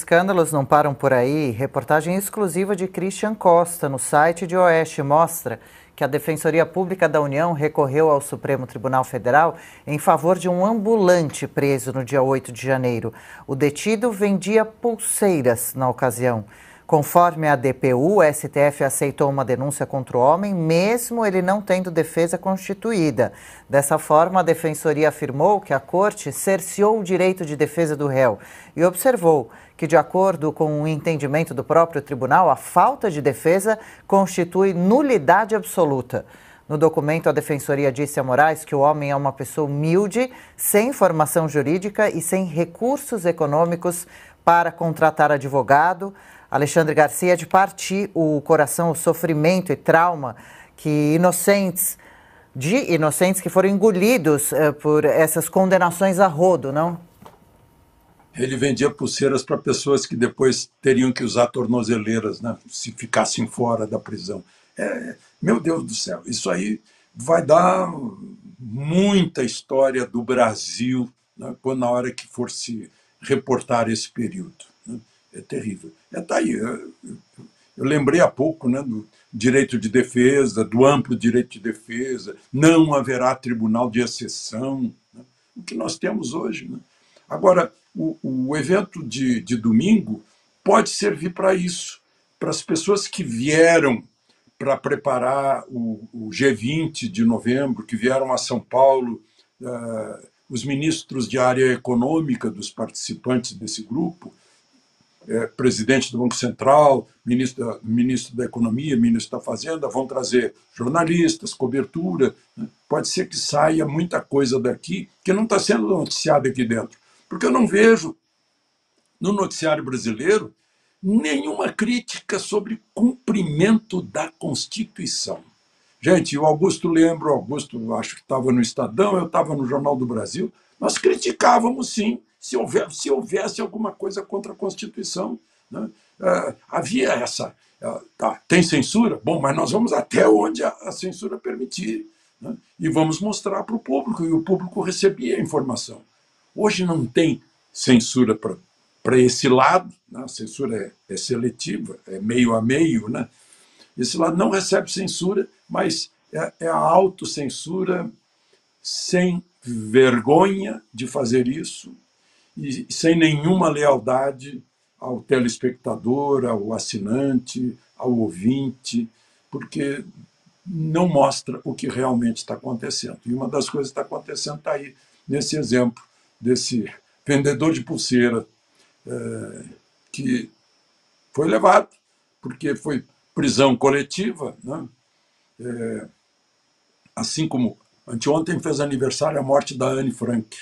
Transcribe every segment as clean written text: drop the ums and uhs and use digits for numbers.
escândalos não param por aí. Reportagem exclusiva de Christian Costa no site de Oeste mostra que a Defensoria Pública da União recorreu ao Supremo Tribunal Federal em favor de um ambulante preso no dia 8 de janeiro. O detido vendia pulseiras na ocasião. Conforme a DPU, o STF aceitou uma denúncia contra o homem, mesmo ele não tendo defesa constituída. Dessa forma, a Defensoria afirmou que a Corte cerceou o direito de defesa do réu e observou que, de acordo com o entendimento do próprio tribunal, a falta de defesa constitui nulidade absoluta. No documento, a Defensoria disse a Moraes que o homem é uma pessoa humilde, sem formação jurídica e sem recursos econômicos para contratar advogado. Alexandre Garcia, de partir o coração, o sofrimento e trauma que inocentes que foram engolidos por essas condenações a rodo, não? Ele vendia pulseiras para pessoas que depois teriam que usar tornozeleiras, né, se ficassem fora da prisão. Meu Deus do céu, isso aí vai dar muita história do Brasil, né, quando na hora que for se reportar esse período. Né? É terrível. Tá aí. Eu lembrei há pouco, né, do direito de defesa, do amplo direito de defesa, não haverá tribunal de exceção, né, o que nós temos hoje. Né? Agora, o evento de domingo pode servir para isso, para as pessoas que vieram para preparar o G20 de novembro, que vieram a São Paulo, os ministros de área econômica dos participantes desse grupo, presidente do Banco Central, ministro da Economia, ministro da Fazenda, vão trazer jornalistas, cobertura. Né? Pode ser que saia muita coisa daqui que não está sendo noticiada aqui dentro. Porque eu não vejo no noticiário brasileiro nenhuma crítica sobre cumprimento da Constituição. Gente, o Augusto lembra, o Augusto acho que estava no Estadão, eu estava no Jornal do Brasil, nós criticávamos sim, se houvesse alguma coisa contra a Constituição. Né? Havia essa... tem censura? Bom, mas nós vamos até onde a censura permitir. Né? E vamos mostrar para o público, e o público recebia a informação. Hoje não tem censura para esse lado, né? A censura é seletiva, é meio a meio. Né? Esse lado não recebe censura, mas é a autocensura sem vergonha de fazer isso, e sem nenhuma lealdade ao telespectador, ao assinante, ao ouvinte, porque não mostra o que realmente está acontecendo. E uma das coisas que está acontecendo está aí, nesse exemplo desse vendedor de pulseira que foi levado, porque foi prisão coletiva, né? Assim como anteontem fez aniversário a morte da Anne Frank.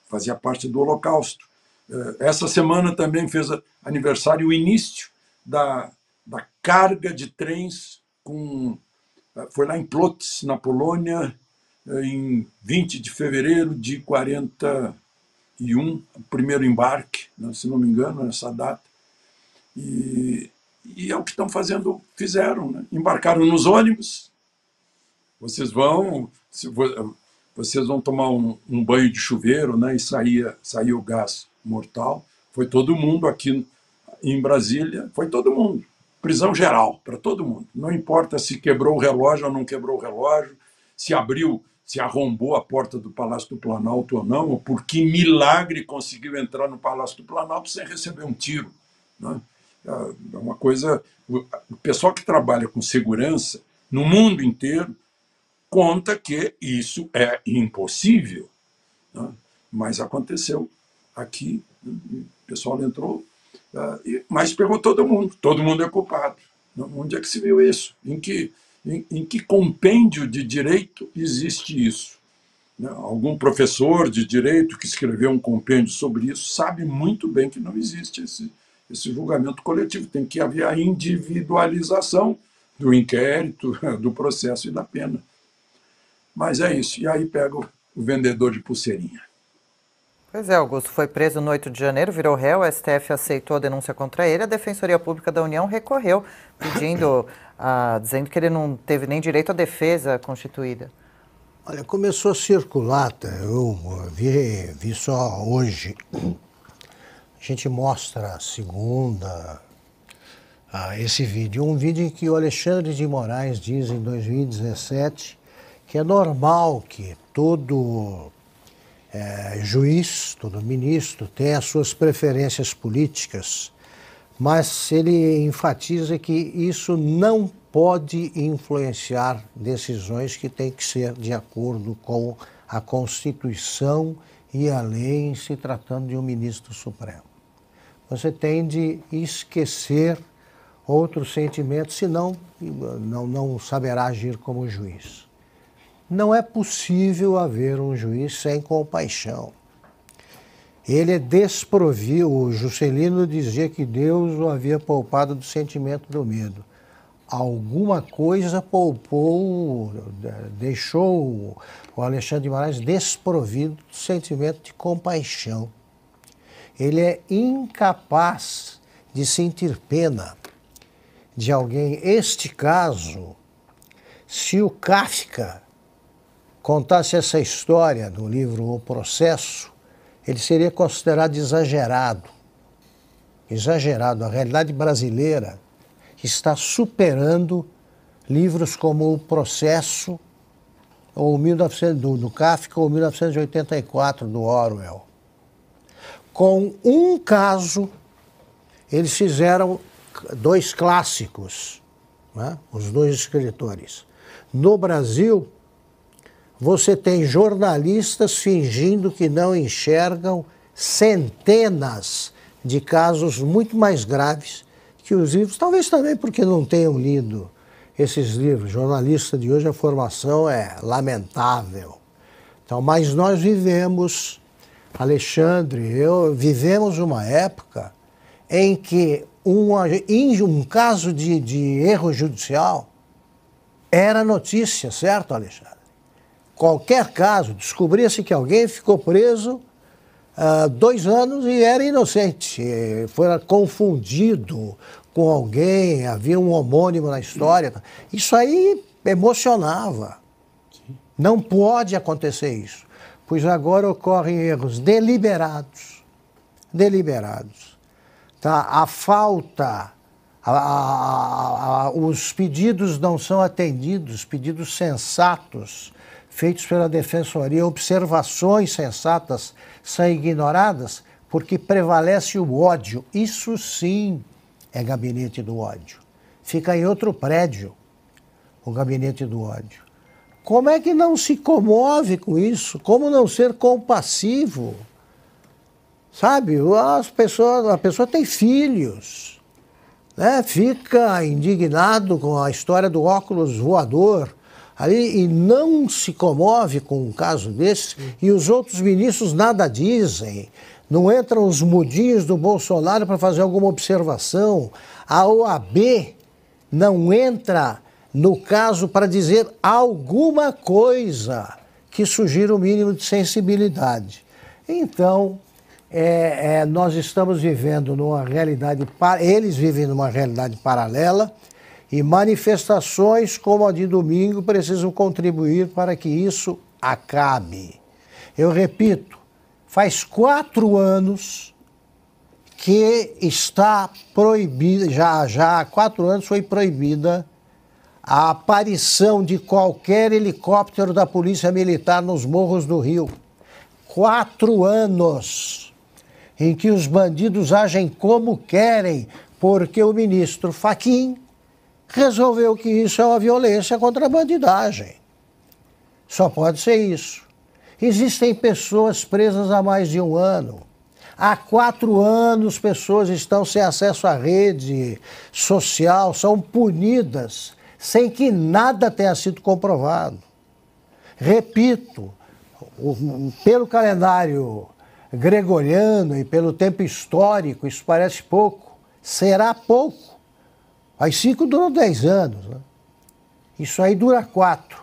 Fazia parte do Holocausto. Essa semana também fez aniversário o início da carga de trens foi lá em Plock, na Polônia, em 20 de fevereiro de 41, o primeiro embarque, né, se não me engano, nessa data. E é o que fizeram. Né? Embarcaram nos ônibus, vocês vão tomar um banho de chuveiro, né, e saía o gás mortal. Foi todo mundo aqui em Brasília, foi todo mundo. Prisão geral, para todo mundo. Não importa se quebrou o relógio ou não quebrou o relógio, se arrombou a porta do Palácio do Planalto ou não, ou por que milagre conseguiu entrar no Palácio do Planalto sem receber um tiro. Né? É uma coisa... O pessoal que trabalha com segurança no mundo inteiro conta que isso é impossível. Né? Mas aconteceu aqui, né? O pessoal entrou, mas pegou todo mundo é culpado. Onde é que se viu isso? Em que compêndio de direito existe isso? Né? Algum professor de direito que escreveu um compêndio sobre isso sabe muito bem que não existe esse julgamento coletivo. Tem que haver a individualização do inquérito, do processo e da pena. Mas é isso. E aí pega o vendedor de pulseirinha. Pois é, Augusto foi preso no 8 de janeiro, virou réu, o STF aceitou a denúncia contra ele, a Defensoria Pública da União recorreu, dizendo que ele não teve nem direito à defesa constituída. Olha, começou a circular, eu vi só hoje, gente mostra a segunda, esse vídeo. Um vídeo em que o Alexandre de Moraes diz em 2017 que é normal que todo juiz, todo ministro tenha as suas preferências políticas, mas ele enfatiza que isso não pode influenciar decisões que têm que ser de acordo com a Constituição e a lei em se tratando de um ministro supremo. Você tem de esquecer outros sentimentos, senão não saberá agir como juiz. Não é possível haver um juiz sem compaixão. Ele é desprovido. O Juscelino dizia que Deus o havia poupado do sentimento do medo. Alguma coisa poupou, deixou o Alexandre de Moraes desprovido do sentimento de compaixão. Ele é incapaz de sentir pena de alguém. Este caso, se o Kafka contasse essa história no livro O Processo, ele seria considerado exagerado. Exagerado. A realidade brasileira está superando livros como O Processo, ou do Kafka, ou 1984, do Orwell. Com um caso, eles fizeram 2 clássicos, né? Os 2 escritores. No Brasil, você tem jornalistas fingindo que não enxergam centenas de casos muito mais graves que os livros, talvez também porque não tenham lido esses livros. Jornalista de hoje, a formação é lamentável. Então, mas nós vivemos, Alexandre, vivemos uma época em que um caso de erro judicial era notícia, certo, Alexandre? Qualquer caso, descobria-se que alguém ficou preso 2 anos e era inocente, foi confundido com alguém, havia um homônimo na história. Isso aí emocionava. Sim. Não pode acontecer isso, pois agora ocorrem erros deliberados. Tá? A falta, os pedidos não são atendidos, pedidos sensatos, feitos pela Defensoria, observações sensatas são ignoradas porque prevalece o ódio. Isso sim é gabinete do ódio. Fica em outro prédio, o gabinete do ódio. Como é que não se comove com isso? Como não ser compassivo? Sabe, a pessoa tem filhos, né? Fica indignado com a história do óculos voador, ali, e não se comove com um caso desse, e os outros ministros nada dizem, não entram os mudinhos do Bolsonaro para fazer alguma observação, a OAB não entra no caso para dizer alguma coisa que sugira o mínimo de sensibilidade. Então, nós estamos vivendo numa realidade, eles vivem numa realidade paralela, e manifestações como a de domingo precisam contribuir para que isso acabe. Eu repito, faz 4 anos que está proibida, já há 4 anos foi proibida a aparição de qualquer helicóptero da Polícia Militar nos morros do Rio. 4 anos em que os bandidos agem como querem, porque o ministro Fachin resolveu que isso é uma violência contra a bandidagem. Só pode ser isso. Existem pessoas presas há mais de 1 ano. Há 4 anos, pessoas estão sem acesso à rede social, são punidas sem que nada tenha sido comprovado. Repito, pelo calendário gregoriano e pelo tempo histórico, isso parece pouco, será pouco. As 5 duram 10 anos, né? Isso aí dura 4.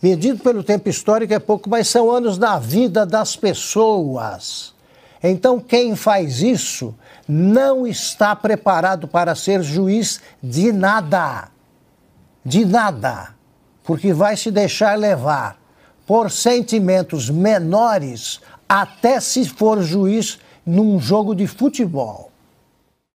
Medido pelo tempo histórico é pouco, mas são anos da vida das pessoas. Então quem faz isso não está preparado para ser juiz de nada. De nada. Porque vai se deixar levar por sentimentos menores até se for juiz num jogo de futebol.